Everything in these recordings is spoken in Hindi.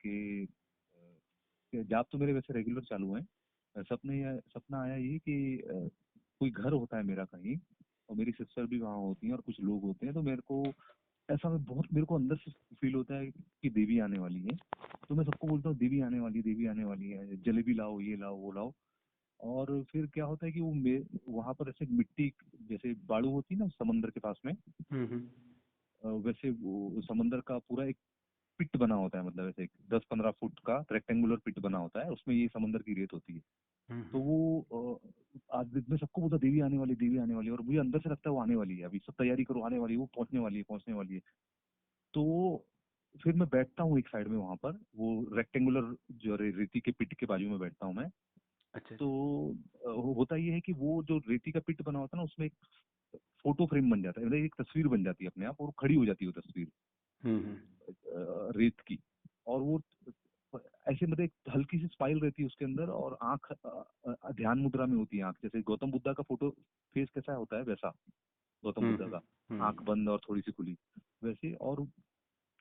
कि जाप तो मेरे वैसे रेगुलर चालू हैं। सपना आया ये कि कोई घर होता है मेरा कहीं, और मेरी सिस्टर भी वहाँ होती है और कुछ लोग होते हैं, तो मेरे को ऐसा मेरे को अंदर से फील होता है कि देवी आने वाली है। तो मैं सबको बोलता हूँ देवी आने वाली है, देवी आने वाली है, जलेबी लाओ, ये लाओ, वो लाओ। और फिर क्या होता है कि वहां पर ऐसे मिट्टी, जैसे बालू होती है ना समंदर के पास में, हम्म। वैसे वो समंदर का पूरा एक पिट बना होता है, मतलब ऐसे 10-15 फुट का रेक्टेंगुलर पिट बना होता है, उसमें ये समंदर की रेत होती है। तो हम्म। वो आज मैं सबको बोलता देवी आने वाली, देवी आने वाली है, और मुझे अंदर से लगता है वो आने वाली है, अभी सब तैयारी करो, आने वाली है, वो पहुंचने वाली है, पहुंचने वाली है। तो फिर मैं बैठता हूँ एक साइड में, वहां पर वो रेक्टेंगुलर जो रेती के पिट के बाजू में बैठता हूँ मैं। अच्छा तो अच्छा। होता ये है कि वो जो रेती का पिट बना होता है ना, उसमें एक फोटो फ्रेम बन जाता है, मतलब एक तस्वीर बन जाती है अपने आप, और खड़ी हो जाती है वो तस्वीर हम्म। रेत की। और वो ऐसे मतलब एक हल्की सी स्माइल रहती है उसके अंदर, और आंख ध्यान मुद्रा में होती है आंख, जैसे गौतम बुद्धा का फोटो फेस कैसा होता है वैसा, गौतम हम्म। बुद्धा का आंख हम्म। बंद और थोड़ी सी खुली वैसे। और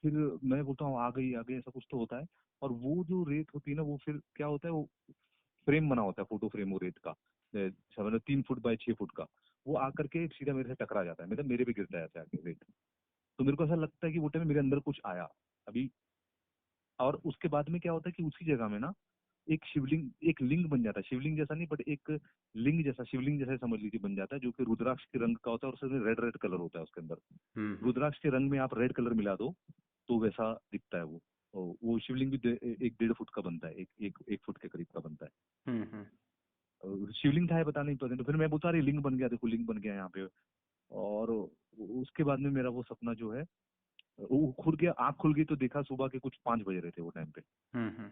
फिर मैं बोलता हूँ आ गई, ऐसा कुछ तो होता है। और वो जो रेत होती है ना, वो फिर क्या होता है, वो फ्रेम बना होता है, फोटो फ्रेम वो रेत का, मतलब 3 फुट बाय 6 फुट का। वो आकर के सीधा मेरे से टकरा जाता है, मतलब मेरे पे गिरता है ऐसे आके रेत। तो मेरे को ऐसा लगता है कि वो टाइम मेरे अंदर कुछ आया अभी। और उसके बाद में क्या होता है कि उसी जगह में ना एक शिवलिंग, एक लिंग बन जाता है, शिवलिंग जैसा नहीं बट एक लिंग जैसा, शिवलिंग जैसा समझ लीजिए बन जाता है, जो कि रुद्राक्ष के रंग का होता है, और उसमें रेड रेड कलर होता है उसके अंदर। हम्म। रुद्राक्ष के रंग में आप रेड कलर मिला दो तो वैसा दिखता है वो। वो शिवलिंग भी 1-1.5 फुट का बनता है, एक फुट के करीब का बनता है। हम्म। शिवलिंग था है पता नहीं, पता नहीं। तो फिर मैं बोलता अरे लिंग बन गया, देखो लिंग बन गया यहाँ पे। और उसके बाद में मेरा वो सपना जो है वो खुल गया, आँख खुल गई तो देखा सुबह के कुछ 5 बज रहे थे वो टाइम पे। हम्म।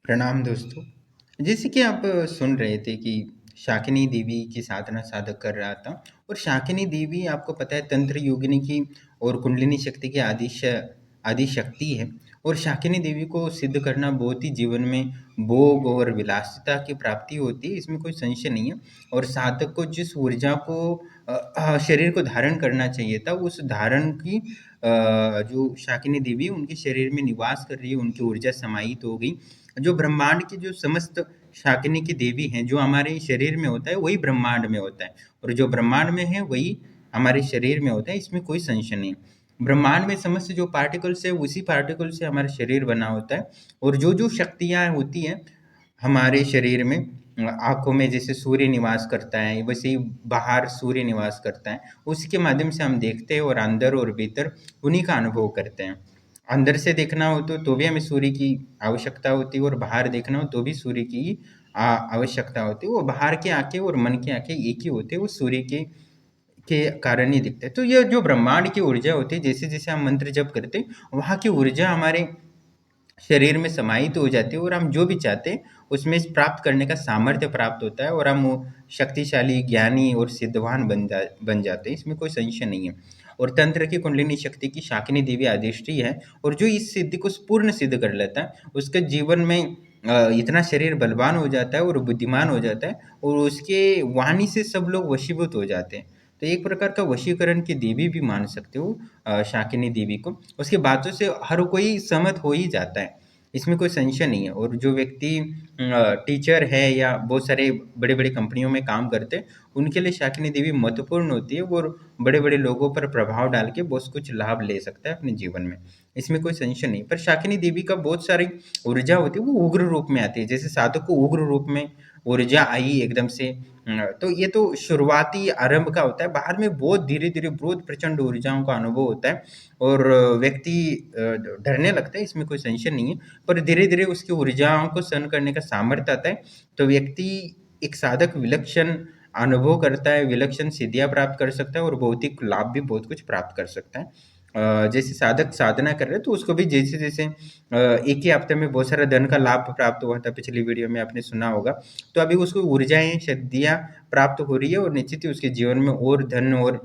प्रणाम दोस्तों। जैसे कि आप सुन रहे थे कि शाकिनी देवी की साधना साधक कर रहा था, और शाकिनी देवी आपको पता है तंत्र योगिनी की और कुंडलिनी शक्ति की आदि शक्ति है। और शाकिनी देवी को सिद्ध करना बहुत ही जीवन में भोग और विलासिता की प्राप्ति होती है, इसमें कोई संशय नहीं है। और साधक को जिस ऊर्जा को शरीर को धारण करना चाहिए था, उस धारण की जो शाकिनी देवी उनके शरीर में निवास कर रही है, उनकी ऊर्जा समाहित हो गई। जो ब्रह्मांड की जो समस्त शाकिनी की देवी हैं, जो हमारे शरीर में होता है वही ब्रह्मांड में होता है, और जो ब्रह्मांड में है वही हमारे शरीर में होता है, इसमें कोई संशय नहीं। ब्रह्मांड में समस्त जो पार्टिकल्स है उसी पार्टिकल से हमारा शरीर बना होता है। और जो जो शक्तियाँ होती हैं हमारे शरीर में, आंखों में जैसे सूर्य निवास करता है वैसे ही बाहर सूर्य निवास करता है, उसके माध्यम से हम देखते हैं और अंदर और भीतर उन्हीं का अनुभव करते हैं। अंदर से देखना हो तो भी हमें सूर्य की आवश्यकता होती है, और बाहर देखना हो तो भी सूर्य की आवश्यकता होती है। वो बाहर की आंखें और मन की आंखें एक ही होते हैं, वो सूर्य के कारण ही दिखते हैं। तो ये जो ब्रह्मांड की ऊर्जा होती है, जैसे जैसे हम मंत्र जप करते हैं वहाँ की ऊर्जा हमारे शरीर में समाहित हो जाती है, और हम जो भी चाहते हैं उसमें से प्राप्त करने का सामर्थ्य प्राप्त होता है, और हम वो शक्तिशाली, ज्ञानी और सिद्धवान बन जाते हैं, इसमें कोई संशय नहीं है। और तंत्र की कुंडलिनी शक्ति की शाकिनी देवी आदिष्टि है, और जो इस सिद्धि को पूर्ण सिद्ध कर लेता है उसके जीवन में इतना शरीर बलवान हो जाता है और बुद्धिमान हो जाता है, और उसके वाणी से सब लोग वशीभूत हो जाते हैं। तो एक प्रकार का वशीकरण की देवी भी मान सकते हो शाकिनी देवी को। उसकी बातों से हर कोई सहमत हो ही जाता है, इसमें कोई संशय नहीं है। और जो व्यक्ति टीचर है या बहुत सारे बड़े बड़े कंपनियों में काम करते हैं, उनके लिए शाकिनी देवी महत्वपूर्ण होती है, और बड़े बड़े लोगों पर प्रभाव डाल के बहुत कुछ लाभ ले सकता है अपने जीवन में, इसमें कोई संशय नहीं। पर शाकिनी देवी का बहुत सारी ऊर्जा होती है, वो उग्र रूप में आती है, जैसे साधक को उग्र रूप में ऊर्जा आई एकदम से। तो ये तो शुरुआती आरंभ का होता है, बाद में बहुत धीरे धीरे बहुत प्रचंड ऊर्जाओं का अनुभव होता है, और व्यक्ति डरने लगता है, इसमें कोई संशय नहीं है। पर धीरे धीरे उसकी ऊर्जाओं को सहन करने का सामर्थ्य आता है, तो व्यक्ति एक साधक विलक्षण अनुभव करता है, विलक्षण सिद्धियां प्राप्त कर सकता है, और भौतिक लाभ भी बहुत कुछ प्राप्त कर सकता है। जैसे साधक साधना कर रहे हैं तो उसको भी जैसे जैसे एक ही हफ्ते में बहुत सारा धन का लाभ प्राप्त हुआ था, पिछली वीडियो में आपने सुना होगा। तो अभी उसको ऊर्जाएं, शक्तियां प्राप्त हो रही है, और निश्चित ही उसके जीवन में और धन और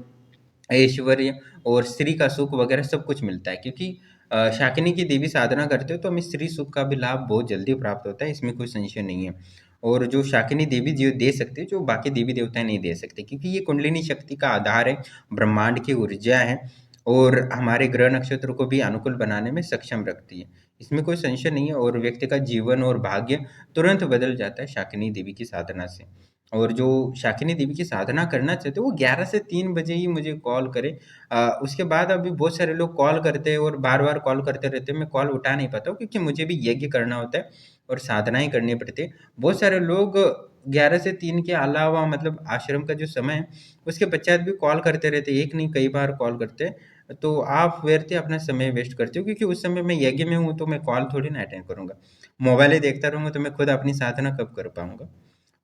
ऐश्वर्य और स्त्री का सुख वगैरह सब कुछ मिलता है, क्योंकि शाकिनी की देवी साधना करते हो तो हमें स्त्री सुख का भी लाभ बहुत जल्दी प्राप्त होता है, इसमें कोई संशय नहीं है। और जो शाकिनी देवी जो दे सकते हैं, जो बाकी देवी देवता नहीं दे सकते, क्योंकि ये कुंडलिनी शक्ति का आधार है, ब्रह्मांड की ऊर्जा है और हमारे ग्रह नक्षत्र को भी अनुकूल बनाने में सक्षम रखती है। इसमें कोई संशय नहीं है और व्यक्ति का जीवन और भाग्य तुरंत बदल जाता है शाकिनी देवी की साधना से। और जो शाकिनी देवी की साधना करना चाहते हैं वो 11 से 3 बजे ही मुझे कॉल करें। उसके बाद अभी बहुत सारे लोग कॉल करते हैं और बार-बार कॉल करते रहते हैं, मैं कॉल उठा नहीं पाता हूँ क्योंकि मुझे भी यज्ञ करना होता है और साधनाएँ करनी पड़ती है। बहुत सारे लोग 11 से 3 के अलावा मतलब आश्रम का जो समय है, उसके पश्चात भी कॉल करते रहते हैं, एक नहीं कई बार कॉल करते हैं। तो आप व्यर्थ ही अपना समय वेस्ट करते हो क्योंकि उस समय मैं यज्ञ में हूँ, तो मैं कॉल थोड़ी ना अटेंड करूँगा। मोबाइल ही देखता रहूँगा तो मैं खुद अपनी साधना कब कर पाऊँगा?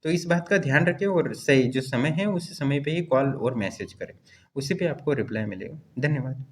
तो इस बात का ध्यान रखें और सही जो समय है, उस समय पे ही कॉल और मैसेज करें। उसी पे आपको रिप्लाई मिलेगा। धन्यवाद।